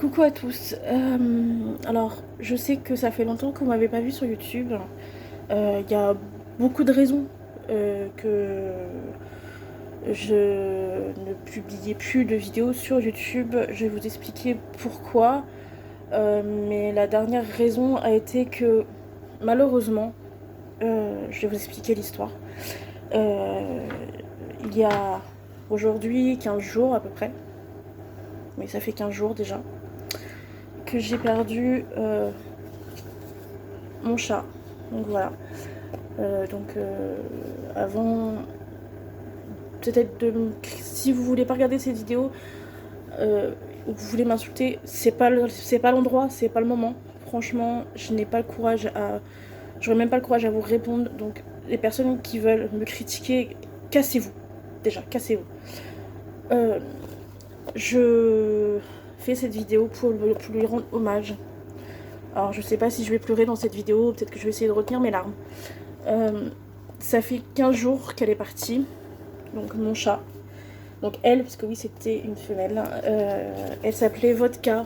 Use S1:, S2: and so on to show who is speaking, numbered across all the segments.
S1: Coucou à tous. Alors, je sais que ça fait longtemps que vous m'avez pas vu sur YouTube. Il y a beaucoup de raisons que je ne publiais plus de vidéos sur YouTube. Je vais vous expliquer pourquoi. Mais la dernière raison a été que, malheureusement, je vais vous expliquer l'histoire. Euh, il y a aujourd'hui 15 jours à peu près, mais ça fait 15 jours déjà, que j'ai perdu mon chat. Donc voilà. Avant, peut-être si vous voulez pas regarder cette vidéo ou vous voulez m'insulter, c'est pas l'endroit, c'est pas le moment. Franchement, je n'ai pas le courage à, j'aurais même pas le courage à vous répondre. Donc les personnes qui veulent me critiquer, cassez-vous. Déjà, cassez-vous. Euh, je fais cette vidéo pour lui rendre hommage. Alors je sais pas si je vais pleurer dans cette vidéo, peut-être que je vais essayer de retenir mes larmes. Ça fait 15 jours qu'elle est partie, donc mon chat. Donc elle, parce que oui c'était une femelle, elle s'appelait Vodka,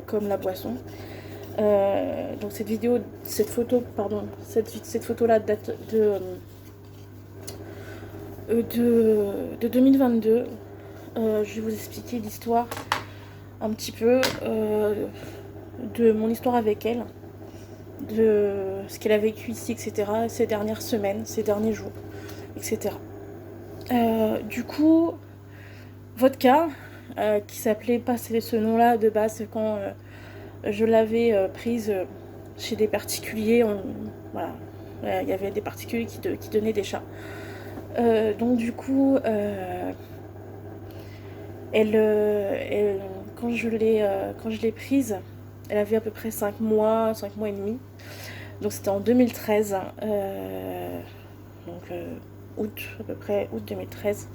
S1: comme la boisson. Donc cette photo là date de 2022. Je vais vous expliquer l'histoire un petit peu de mon histoire avec elle, de ce qu'elle a vécu ici, etc. Ces dernières semaines, ces derniers jours, etc. Du coup, Vodka, qui s'appelait pas ce nom-là de base quand je l'avais prise chez des particuliers. Voilà, il y avait des particuliers qui donnaient des chats. Donc du coup, elle, quand je l'ai prise, elle avait à peu près 5 mois et demi. Donc c'était en 2013, août, à peu près août 2013.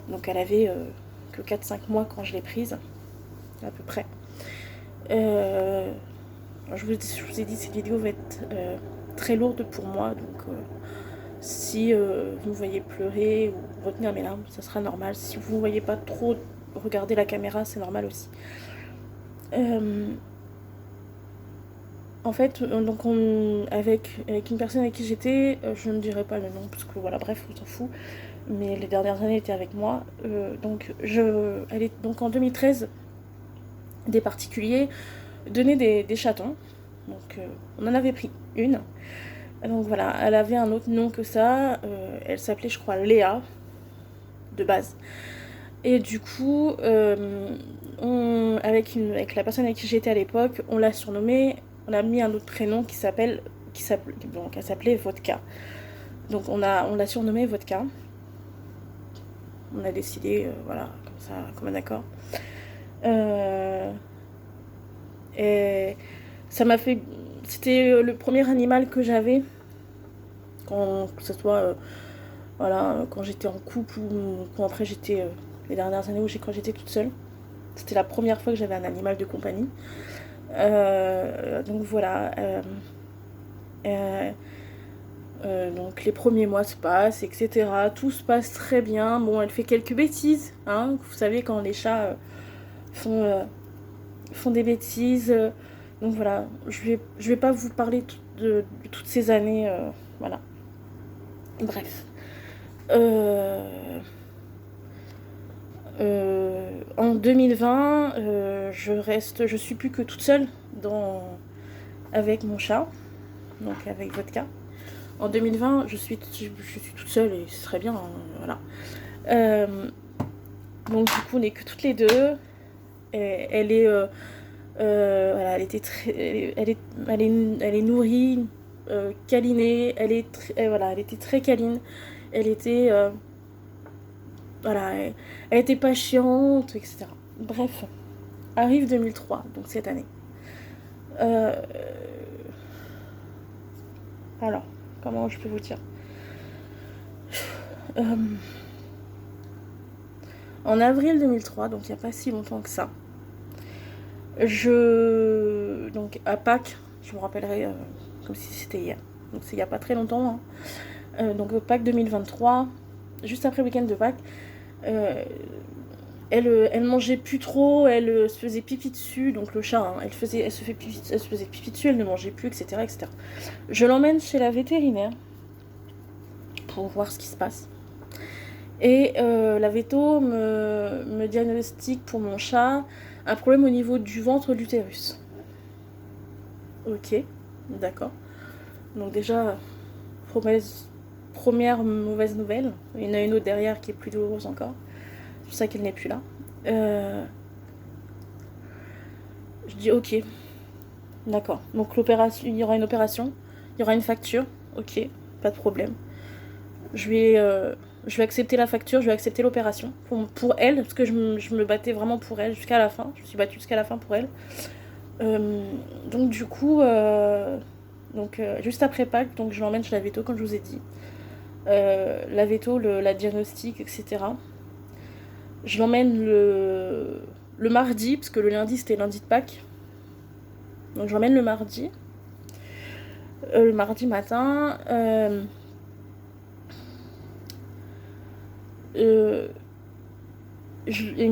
S1: Donc elle avait que 4-5 mois quand je l'ai prise, à peu près. Je vous ai dit, cette vidéo va être très lourde pour moi, donc si vous me voyez pleurer ou retenir mes larmes, ça sera normal. Si vous ne voyez pas trop regarder la caméra, c'est normal aussi. En fait, donc avec une personne avec qui j'étais, je ne dirai pas le nom parce que voilà, bref, on s'en fout. Mais les dernières années étaient avec moi. Donc en 2013, des particuliers donnaient des chatons. Donc on en avait pris une. Donc voilà, elle avait un autre nom que ça. Elle s'appelait, je crois, Léa, de base. Et du coup, avec la personne avec qui j'étais à l'époque, on l'a surnommée, on a mis un autre prénom donc elle s'appelait Vodka. Donc on l'a surnommée Vodka. On a décidé, voilà, comme ça, comme un accord. Et ça m'a fait, c'était le premier animal que j'avais, que ce soit, voilà, quand j'étais en couple ou quand après j'étais, les dernières années quand j'étais toute seule. C'était la première fois que j'avais un animal de compagnie. Donc voilà. Donc les premiers mois se passent, etc. Tout se passe très bien. Bon, elle fait quelques bêtises, hein. Vous savez quand les chats font des bêtises. Donc voilà, je vais pas vous parler de toutes ces années. Voilà. Bref. En 2020, je suis plus que toute seule avec mon chat, donc avec Vodka. En 2020, je suis toute seule et ce serait bien, hein, voilà. Donc du coup, on n'est que toutes les deux. Et elle est, voilà, elle est nourrie, câlinée. Voilà, elle était très câline. Elle était, voilà, elle était pas chiante, etc. Bref, arrive 2003, donc cette année. Euh, alors, comment je peux vous dire En avril 2003, donc il n'y a pas si longtemps que ça, donc à Pâques, je me rappellerai comme si c'était hier, donc c'est il n'y a pas très longtemps, hein. Donc Pâques 2023, juste après le week-end de Pâques, Elle mangeait plus trop, elle se faisait pipi dessus, donc le chat, hein, elle se faisait pipi dessus, elle ne mangeait plus, etc., etc. Je l'emmène chez la vétérinaire pour voir ce qui se passe. Et la véto me diagnostique pour mon chat un problème au niveau du ventre de l'utérus. Ok, d'accord. Donc déjà, première mauvaise nouvelle. Il y en a une autre derrière qui est plus douloureuse encore. C'est pour ça qu'elle n'est plus là. Je dis ok, d'accord. Donc l'opération, il y aura une opération, il y aura une facture. Ok, pas de problème. Je vais accepter la facture, je vais accepter l'opération pour elle, parce que je me battais vraiment pour elle jusqu'à la fin. Je me suis battue jusqu'à la fin pour elle. Donc du coup, juste après Pâques, donc je l'emmène chez la véto, comme je vous ai dit. La véto, la diagnostic, etc. Je l'emmène le mardi, parce que le lundi c'était lundi de Pâques. Donc je l'emmène le mardi. Le mardi matin. Ils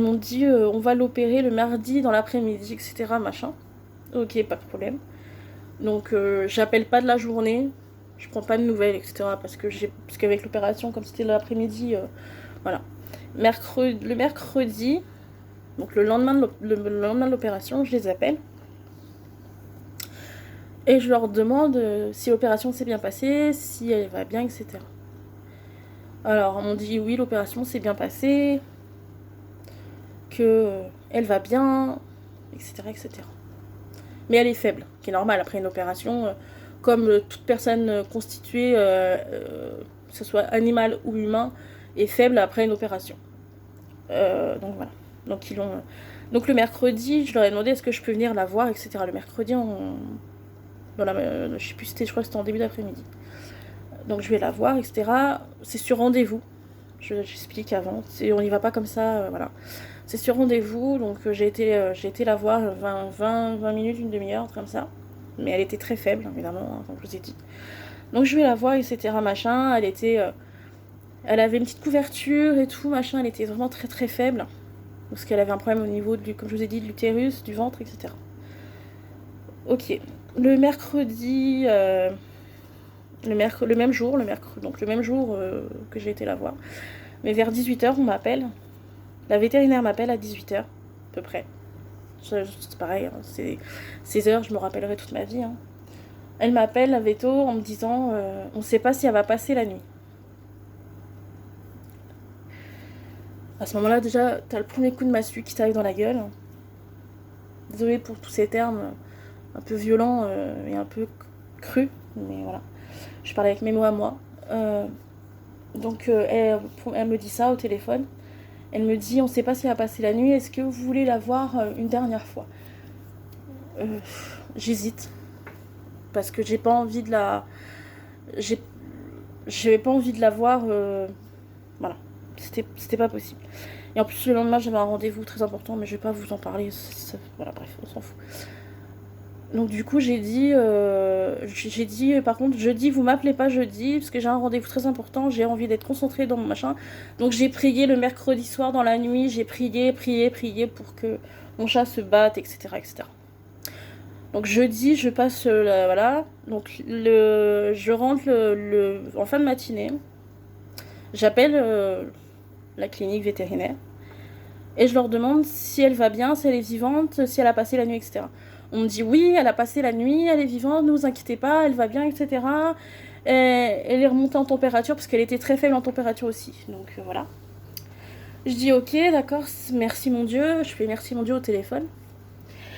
S1: m'ont dit on va l'opérer le mardi dans l'après-midi, etc. Machin. Ok, pas de problème. Donc j'appelle pas de la journée, je prends pas de nouvelles, etc. Parce qu'avec l'opération, comme c'était l'après-midi, voilà. Le mercredi, donc le lendemain de l'opération, je les appelle. Et je leur demande si l'opération s'est bien passée, si elle va bien, etc. Alors, on m'ont dit oui, l'opération s'est bien passée, que elle va bien, etc., etc. Mais elle est faible, qui est normal après une opération, comme toute personne constituée, que ce soit animal ou humain, est faible après une opération. Donc voilà. Donc le mercredi, je leur ai demandé est-ce que je peux venir la voir, etc. Le mercredi, je sais plus, je crois que c'était en début d'après-midi. Donc je vais la voir, etc. C'est sur rendez-vous. J'explique avant. On n'y va pas comme ça, voilà. C'est sur rendez-vous, donc j'ai été la voir 20 minutes, une demi-heure, comme ça. Mais elle était très faible, évidemment, hein, comme je vous ai dit. Donc je vais la voir, etc. Machin. Elle avait une petite couverture et tout, machin. Elle était vraiment très très faible. Parce qu'elle avait un problème au niveau, comme je vous ai dit, de l'utérus, du ventre, etc. Ok. Le mercredi... le même jour, que j'ai été la voir. Mais vers 18h, on m'appelle. La vétérinaire m'appelle à 18h, à peu près. C'est pareil, hein, ces heures, je me rappellerai toute ma vie. Hein. Elle m'appelle, la véto, en me disant on ne sait pas si elle va passer la nuit. À ce moment-là, déjà, t'as le premier coup de massue qui t'arrive dans la gueule. Désolée pour tous ces termes un peu violents et un peu crus, mais voilà. Je parle avec mes mots à moi. Donc, elle me dit ça au téléphone. Elle me dit, on ne sait pas si elle va passer la nuit, est-ce que vous voulez la voir une dernière fois ? J'hésite. Parce que j'ai pas envie de la... J'avais pas envie de la voir... Voilà. C'était pas possible. Et en plus, le lendemain, j'avais un rendez-vous très important, mais je vais pas vous en parler. Voilà, bref, on s'en fout. Donc du coup, j'ai dit, par contre, jeudi, vous m'appelez pas jeudi, parce que j'ai un rendez-vous très important, j'ai envie d'être concentrée dans mon machin. Donc j'ai prié le mercredi soir dans la nuit, j'ai prié pour que mon chat se batte, etc., etc. Donc jeudi, je passe, voilà, donc je rentre en fin de matinée, j'appelle la clinique vétérinaire, et je leur demande si elle va bien, si elle est vivante, si elle a passé la nuit, etc. On me dit oui, elle a passé la nuit, elle est vivante, ne vous inquiétez pas, elle va bien, etc. Et elle est remontée en température parce qu'elle était très faible en température aussi. Donc voilà. Je dis ok, d'accord, merci mon Dieu. Je fais merci mon Dieu au téléphone.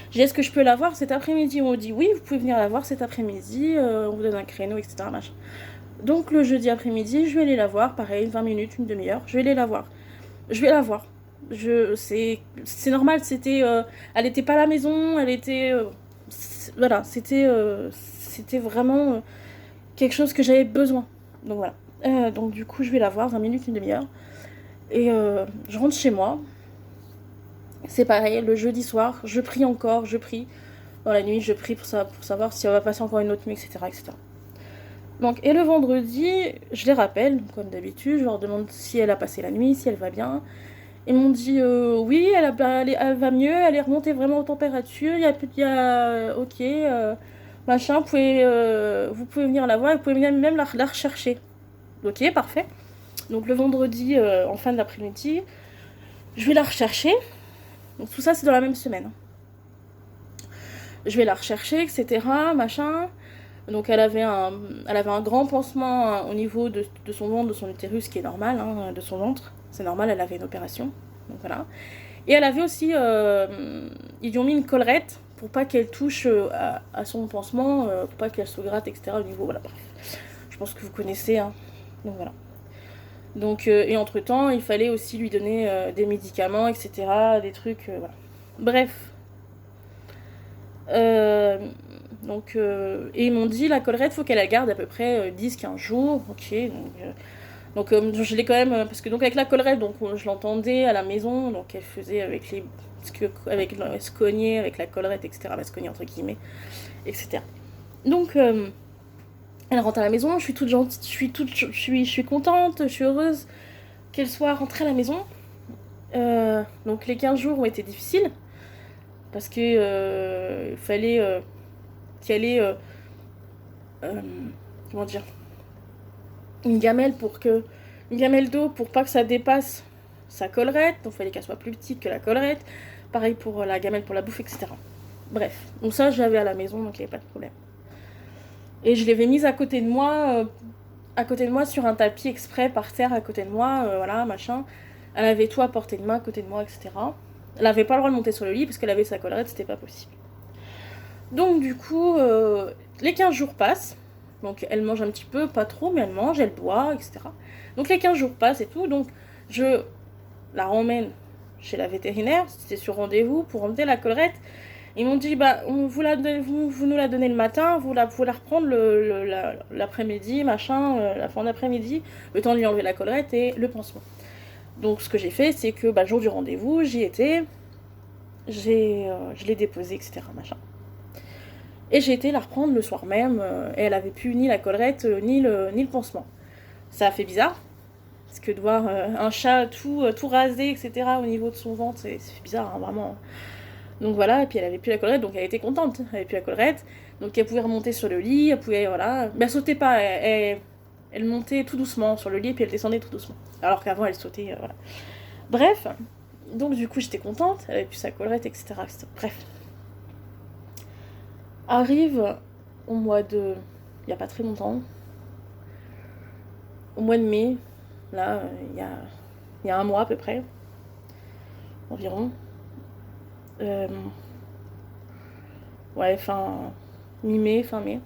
S1: Je dis est-ce que je peux la voir cet après-midi ? On me dit oui, vous pouvez venir la voir cet après-midi, on vous donne un créneau, etc. Machin. Donc le jeudi après-midi, je vais aller la voir, pareil, 20 minutes, une demi-heure, je vais aller la voir. Je vais la voir. C'est normal, elle était pas à la maison, elle était voilà, c'était vraiment quelque chose que j'avais besoin. Donc voilà. Donc du coup, je vais la voir 20 minutes, une demi-heure, et je rentre chez moi. C'est pareil, le jeudi soir, je prie dans la nuit, je prie pour savoir si elle va passer encore une autre nuit, etc., etc. Donc, et le vendredi, je les rappelle, comme d'habitude, je leur demande si elle a passé la nuit, si elle va bien. Ils m'ont dit oui, elle va mieux, elle est remontée vraiment aux températures, ok, machin, vous pouvez venir la voir, vous pouvez même la rechercher. Ok, parfait. Donc le vendredi, en fin d'après-midi, je vais la rechercher. Donc tout ça, c'est dans la même semaine. Je vais la rechercher, etc., machin. Donc elle avait un grand pansement au niveau de son ventre, de son utérus, qui est normal, hein, de son ventre. C'est normal, elle avait une opération. Donc voilà. Et elle avait aussi, ils lui ont mis une collerette pour pas qu'elle touche à son pansement, pour pas qu'elle se gratte, etc. au niveau, voilà, bref. Je pense que vous connaissez, hein. Donc voilà. Donc, et entre-temps, il fallait aussi lui donner des médicaments, etc., des trucs, voilà. Bref. Et ils m'ont dit, la collerette, faut qu'elle la garde à peu près 10-15 jours, ok, donc je l'ai quand même, parce que donc avec la collerette, donc je l'entendais à la maison, donc elle faisait avec les, elle se cognait avec la collerette, etc., elle se cognait entre guillemets, etc. Donc elle rentre à la maison, je suis toute gentille, je suis contente, je suis heureuse qu'elle soit rentrée à la maison. Donc les 15 jours ont été difficiles, parce que il fallait qu'elle ait, comment dire, une gamelle d'eau pour pas que ça dépasse sa collerette, donc il fallait qu'elle soit plus petite que la collerette, pareil pour la gamelle pour la bouffe, etc. Bref, donc ça j'avais à la maison, donc il n'y avait pas de problème. Et je l'avais mise à côté de moi sur un tapis exprès par terre à côté de moi, voilà, machin. Elle avait tout à portée de main à côté de moi, etc. Elle avait pas le droit de monter sur le lit parce qu'elle avait sa collerette, c'était pas possible. Donc du coup, les 15 jours passent. Donc elle mange un petit peu, pas trop, mais elle mange, elle boit, etc. Donc les 15 jours passent et tout, donc je la ramène chez la vétérinaire, c'était sur rendez-vous pour emmener la collerette. Ils m'ont dit, bah, vous nous la donnez le matin, vous la reprendre l'après-midi, machin, la fin d'après-midi, le temps de lui enlever la collerette et le pansement. Donc ce que j'ai fait, c'est que, bah, jour du rendez-vous, j'y étais, je l'ai déposée, etc., machin. Et j'ai été la reprendre le soir même, et elle avait plus ni la collerette, ni le pansement. Ça a fait bizarre, parce que de voir un chat tout rasé, etc., au niveau de son ventre, c'est bizarre, hein, vraiment. Donc voilà, et puis elle avait plus la collerette, donc elle était contente, elle avait plus la collerette, donc elle pouvait remonter sur le lit, elle pouvait, voilà, mais elle sautait pas, elle montait tout doucement sur le lit, puis elle descendait tout doucement, alors qu'avant elle sautait, voilà. Bref, donc du coup j'étais contente, elle avait plus sa collerette, etc., etc. Bref. Arrive au mois de... il n'y a pas très longtemps, au mois de mai, là, il y a un mois à peu près, environ. Ouais, mi-mai, fin mai.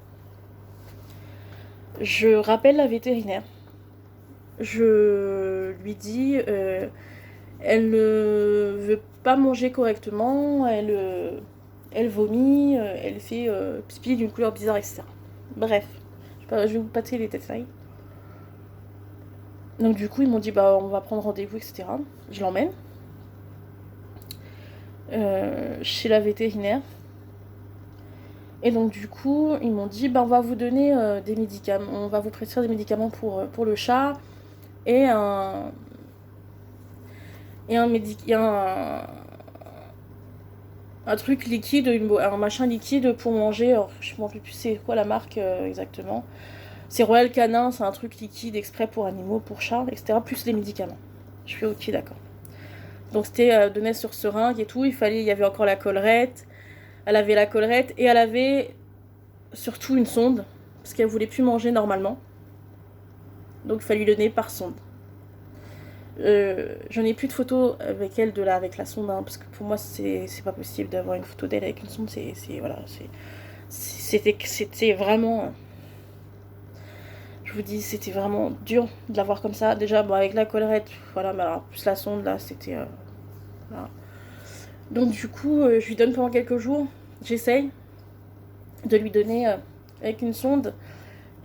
S1: Je rappelle la vétérinaire. Je lui dis, elle ne veut pas manger correctement, elle vomit, elle fait pipi d'une couleur bizarre, etc. Bref, je vais vous passer les détails. Donc du coup, ils m'ont dit, bah on va prendre rendez-vous, etc. Je l'emmène chez la vétérinaire. Et donc du coup, ils m'ont dit, bah on va vous donner des médicaments, on va vous prescrire des médicaments pour le chat et un truc liquide, un machin liquide pour manger. Alors, je ne me rappelle plus c'est quoi la marque exactement. C'est Royal Canin, c'est un truc liquide exprès pour animaux, pour chats, etc. Plus les médicaments. Je suis ok, d'accord. Donc c'était donné sur seringue et tout. Il y avait encore la collerette. Elle avait la collerette et elle avait surtout une sonde parce qu'elle voulait plus manger normalement. Donc il fallait lui donner par sonde. J'en ai plus de photos avec elle avec la sonde, hein, parce que pour moi c'est pas possible d'avoir une photo d'elle avec une sonde. C'était vraiment, je vous dis, c'était vraiment dur de la voir comme ça. Déjà, bon, avec la collerette, voilà, mais alors plus la sonde là, c'était voilà. Donc du coup, je lui donne pendant quelques jours. J'essaye de lui donner avec une sonde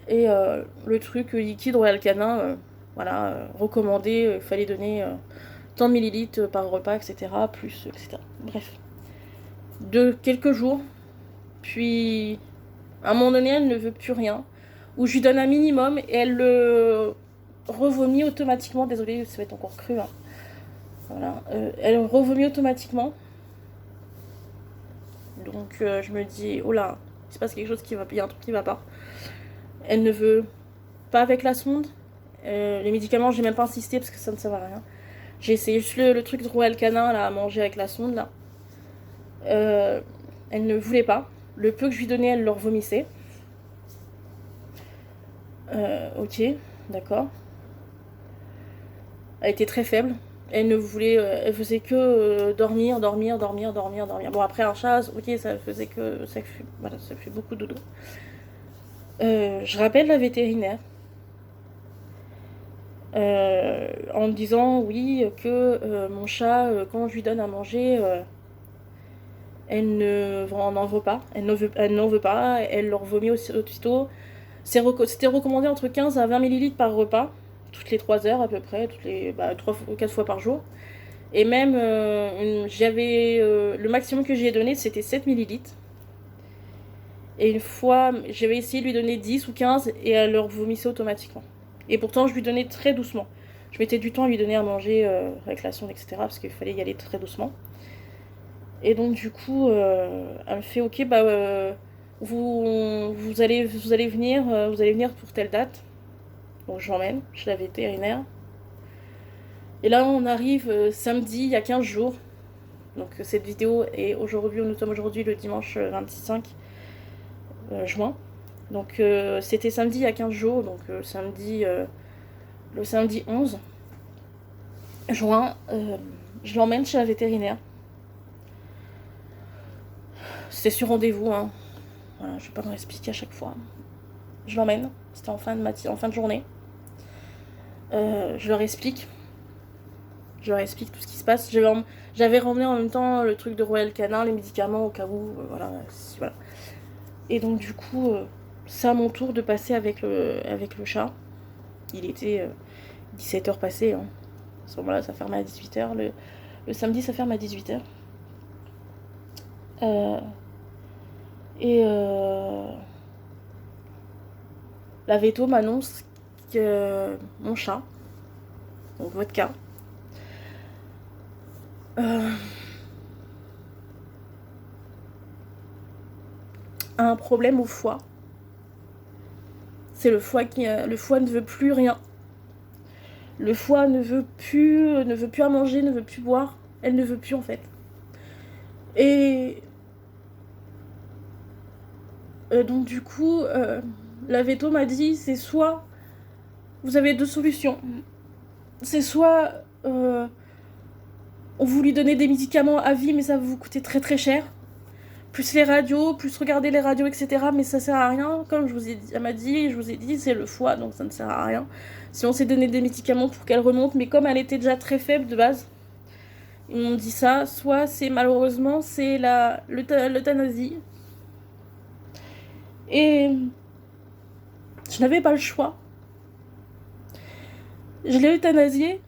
S1: et le truc liquide Royal Canin, voilà, recommandé, il fallait donner tant de millilitres par repas, etc., plus, etc. Bref. De quelques jours, puis à un moment donné, elle ne veut plus rien, ou je lui donne un minimum et elle le revomit automatiquement. Désolée, ça va être encore cru, hein. Voilà. Elle revomit automatiquement. Donc je me dis, oh là, il se passe quelque chose qui va, il y a un truc qui va pas. Elle ne veut pas avec la sonde. Les médicaments, j'ai même pas insisté parce que ça ne sert à rien. J'ai essayé juste le truc de Royal Canin là, à manger avec la sonde là. Elle ne voulait pas. Le peu que je lui donnais, elle le revomissait. Ok, d'accord. Elle était très faible. Elle ne voulait, elle faisait que dormir. Bon après un chat, ok, ça faisait que voilà, ça fait beaucoup de dodo. Je rappelle la vétérinaire en me disant oui que mon chat quand je lui donne à manger, elle n'en veut pas, elle n'en veut pas, elle leur vomit aussitôt. C'était recommandé entre 15 à 20 millilitres par repas, toutes les 3 heures à peu près, 3 ou 4 fois par jour. Et même, le maximum que j'ai donné, c'était 7 millilitres. Et une fois, j'avais essayé de lui donner 10 ou 15 et elle leur vomissait automatiquement. Et pourtant, je lui donnais très doucement. Je mettais du temps à lui donner à manger avec la sonde, etc. Parce qu'il fallait y aller très doucement. Et donc, du coup, elle me fait ok, bah, vous allez venir pour telle date. Donc, je l'emmène chez la vétérinaire. Et là, on arrive samedi, il y a 15 jours. Donc cette vidéo est aujourd'hui, nous sommes aujourd'hui le dimanche 25 juin. Donc c'était samedi il y a 15 jours, donc le samedi 11 juin, je l'emmène chez la vétérinaire. C'était sur rendez-vous, hein. Voilà, je vais pas m'en expliquer à chaque fois. Je l'emmène, c'était en fin de journée. Je leur explique tout ce qui se passe. J'avais ramené en même temps le truc de Royal Canin, les médicaments au cas où, voilà. Et donc du coup, c'est à mon tour de passer avec le chat. Il était 17h passé. Hein. À ce moment-là, ça fermait à 18h. Le samedi, ça ferme à 18h. La véto m'annonce que mon chat, donc Vodka, a un problème au foie. C'est le foie le foie ne veut plus rien. Le foie ne veut plus à manger, ne veut plus boire. Elle ne veut plus en fait. Et donc du coup, la véto m'a dit, c'est soit vous avez 2 solutions. C'est soit on vous lui donnez des médicaments à vie, mais ça va vous coûter très très cher. Plus les radios, plus regarder les radios, etc. Mais ça sert à rien. Comme je vous ai dit, elle m'a dit, je vous ai dit, c'est le foie, donc ça ne sert à rien. Si on s'est donné des médicaments pour qu'elle remonte, mais comme elle était déjà très faible de base, ils m'ont dit ça. Soit c'est malheureusement c'est l'euthanasie. Et je n'avais pas le choix. Je l'ai euthanasiée.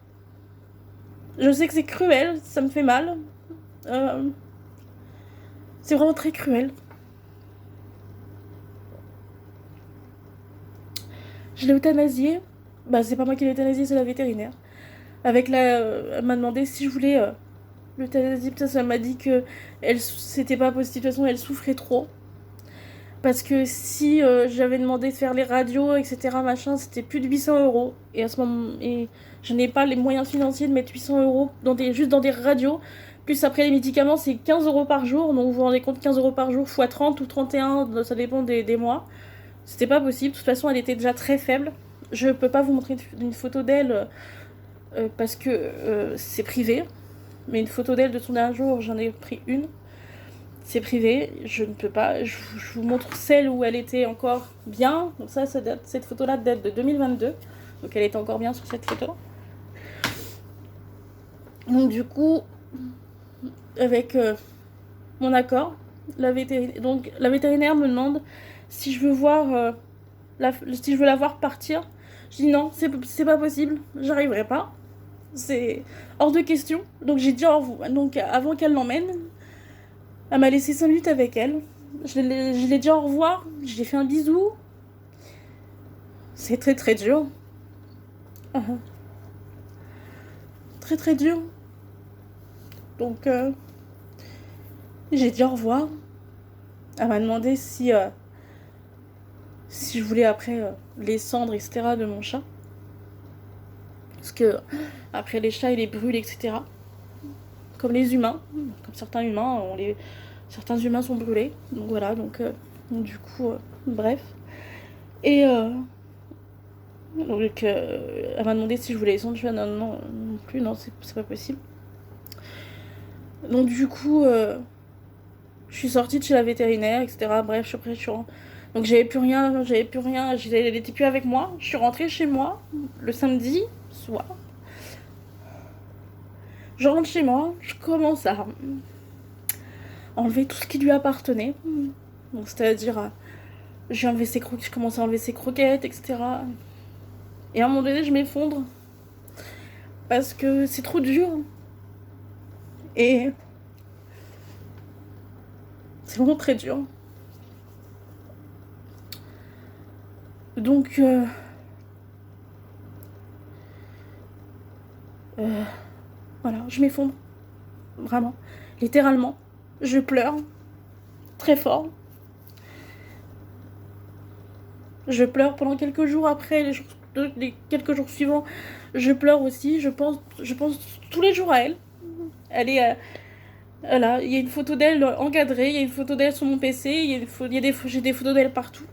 S1: Je sais que c'est cruel, ça me fait mal. C'est vraiment très cruel. Je l'ai euthanasiée. Bah, c'est pas moi qui l'ai euthanasiée, c'est la vétérinaire. Elle m'a demandé si je voulais l'euthanasie. Peut-être elle m'a dit que c'était pas possible. De toute façon, elle souffrait trop. Parce que si j'avais demandé de faire les radios, etc., machin, c'était plus de 800 €. Et à ce moment, je n'ai pas les moyens financiers de mettre 800 € juste dans des radios. Plus après les médicaments, c'est 15 € par jour. Donc vous vous rendez compte, 15 € par jour x 30 ou 31, ça dépend des mois. C'était pas possible. De toute façon, elle était déjà très faible. Je peux pas vous montrer une photo d'elle parce que c'est privé. Mais une photo d'elle de son dernier jour, j'en ai pris une. C'est privé, je ne peux pas. Je vous montre celle où elle était encore bien. Donc cette photo-là date de 2022. Donc elle était encore bien sur cette photo. Donc du coup, avec mon accord, la vétérinaire me demande si je veux voir si je veux la voir partir. Je dis non, c'est pas possible, j'arriverai pas. C'est hors de question. Donc j'ai dit au revoir. Donc avant qu'elle l'emmène, elle m'a laissé 5 minutes avec elle. Je l'ai dit au revoir. Je lui ai fait un bisou. C'est très très dur. Très très dur. Donc j'ai dit au revoir. Elle m'a demandé si je voulais après les cendres, etc. de mon chat. Parce que après les chats, ils les brûlent, etc. Comme les humains. Comme certains humains, certains humains sont brûlés. Donc voilà, donc du coup, bref. Et donc elle m'a demandé si je voulais les cendres. Je lui ai dit non plus, non, c'est pas possible. Donc du coup, je suis sortie de chez la vétérinaire, etc. Bref, je suis rentrée. Donc j'avais plus rien, elle était plus avec moi. Je suis rentrée chez moi le samedi soir. Je rentre chez moi, je commence à enlever tout ce qui lui appartenait. Donc c'est-à-dire, j'ai enlevé je commence à enlever ses croquettes, etc. Et à un moment donné, je m'effondre. Parce que c'est trop dur. Et c'est vraiment très dur. Donc, voilà, je m'effondre. Vraiment. Littéralement. Je pleure. Très fort. Je pleure pendant quelques jours après, les quelques jours suivants. Je pleure aussi. Je pense tous les jours à elle. Elle est... voilà, il y a une photo d'elle encadrée, il y a une photo d'elle sur mon PC, j'ai des photos d'elle partout.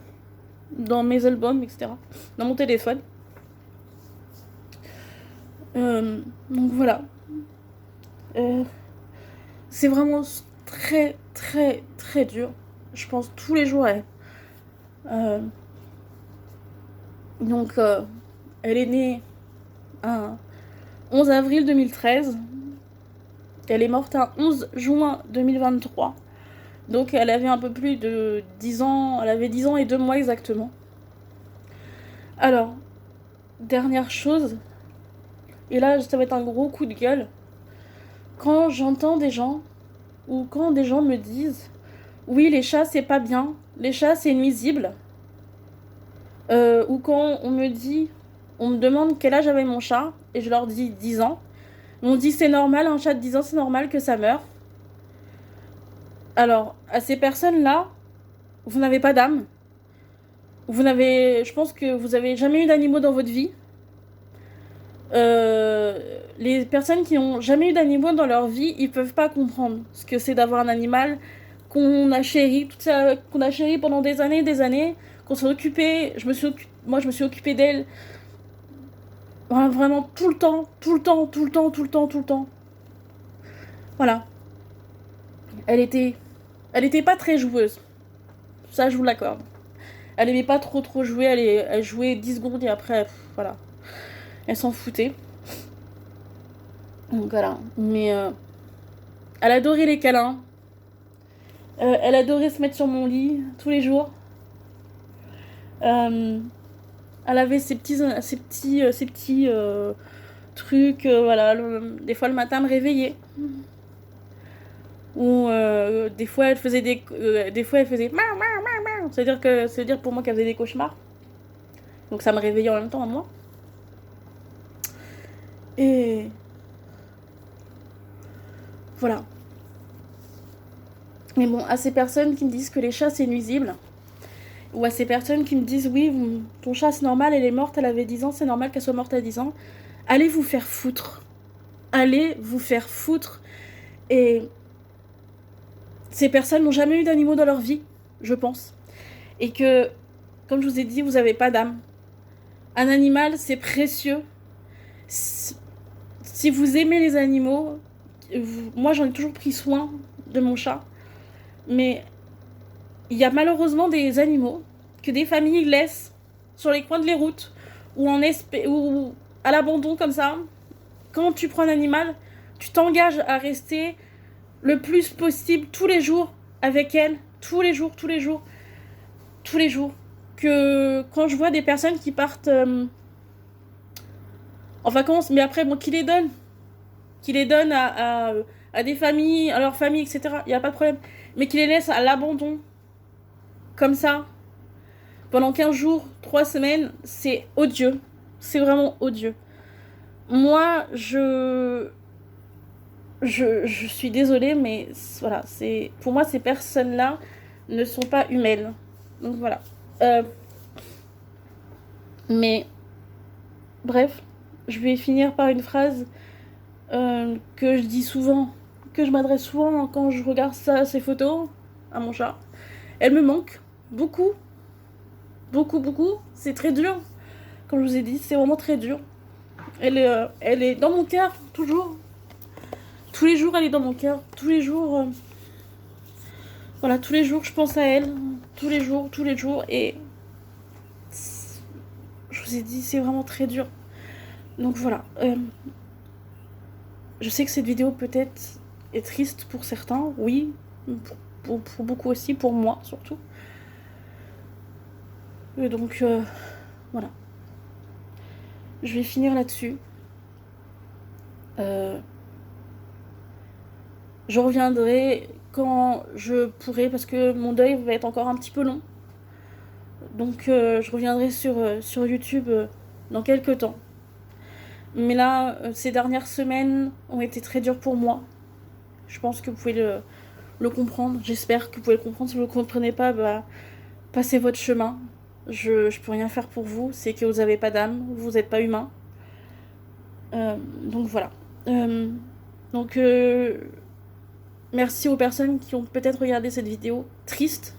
S1: Dans mes albums, etc. Dans mon téléphone. Donc voilà. C'est vraiment très très très dur. Je pense tous les jours à elle. Donc elle est née un 11 avril 2013. Elle est morte un 11 juin 2023. Donc elle avait un peu plus de 10 ans. Elle avait 10 ans et 2 mois exactement. Alors, dernière chose. Et là, ça va être un gros coup de gueule. Quand j'entends des gens, ou quand des gens me disent oui, les chats c'est pas bien, les chats c'est nuisible, ou quand on me demande quel âge avait mon chat, et je leur dis 10 ans, on dit c'est normal, un chat de 10 ans c'est normal que ça meure. Alors, à ces personnes-là, vous n'avez pas d'âme. Je pense que vous avez jamais eu d'animaux dans votre vie. Les personnes qui n'ont jamais eu d'animaux dans leur vie, ils peuvent pas comprendre ce que c'est d'avoir un animal qu'on a chéri, qu'on a chéri pendant des années, qu'on s'est occupé. Moi, je me suis occupée d'elle vraiment tout le temps. Voilà. Elle était pas très joueuse. Ça, je vous l'accorde. Elle aimait pas trop jouer. Elle jouait 10 secondes et après, voilà. Elle s'en foutait. Donc voilà. Mais elle adorait les câlins. Elle adorait se mettre sur mon lit tous les jours. Elle avait ses petits trucs. Voilà. Des fois le matin, elle me réveillait. Ou des fois elle faisait c'est-à-dire pour moi qu'elle faisait des cauchemars. Donc ça me réveillait en même temps à moi. Et voilà. Mais bon, à ces personnes qui me disent que les chats c'est nuisible, ou à ces personnes qui me disent oui, ton chat c'est normal, elle est morte, elle avait 10 ans, c'est normal qu'elle soit morte à 10 ans, allez vous faire foutre. Allez vous faire foutre. Et ces personnes n'ont jamais eu d'animaux dans leur vie, je pense. Et que, comme je vous ai dit, vous n'avez pas d'âme. Un animal, c'est précieux. Si vous aimez les animaux, moi j'en ai toujours pris soin de mon chat, mais il y a malheureusement des animaux que des familles laissent sur les coins de les routes ou ou à l'abandon comme ça. Quand tu prends un animal, tu t'engages à rester le plus possible tous les jours avec elle, tous les jours. Que quand je vois des personnes qui partent en vacances, mais après, bon, qui les donnent à des familles, à leurs familles, etc. Il n'y a pas de problème. Mais qui les laissent à l'abandon, comme ça, pendant 15 jours, 3 semaines, c'est odieux. C'est vraiment odieux. Moi, je je suis désolée, mais voilà, pour moi, ces personnes-là ne sont pas humaines. Donc voilà. Mais bref, je vais finir par une phrase que je dis souvent, que je m'adresse souvent quand je regarde ces photos à mon chat. Elle me manque beaucoup, beaucoup, beaucoup. C'est très dur. Comme je vous ai dit, c'est vraiment très dur. Elle est dans mon cœur, toujours. Tous les jours, elle est dans mon cœur. Tous les jours, voilà, tous les jours, je pense à elle. Tous les jours, tous les jours. Et je vous ai dit, c'est vraiment très dur. Donc voilà. Je sais que cette vidéo peut-être est triste pour certains, oui. Pour beaucoup aussi, pour moi surtout. Et donc, voilà. Je vais finir là-dessus. Je reviendrai quand je pourrai, parce que mon deuil va être encore un petit peu long. Donc je reviendrai sur YouTube dans quelques temps. Mais là, ces dernières semaines ont été très dures pour moi. Je pense que vous pouvez le comprendre. J'espère que vous pouvez le comprendre. Si vous ne le comprenez pas, bah, passez votre chemin. Je peux rien faire pour vous. C'est que vous n'avez pas d'âme. Vous n'êtes pas humain. Donc voilà. Donc merci aux personnes qui ont peut-être regardé cette vidéo triste.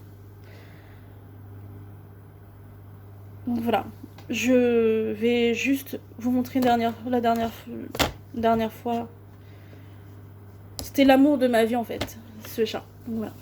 S1: Donc voilà. Je vais juste vous montrer la dernière fois. C'était l'amour de ma vie en fait, ce chat. Donc voilà.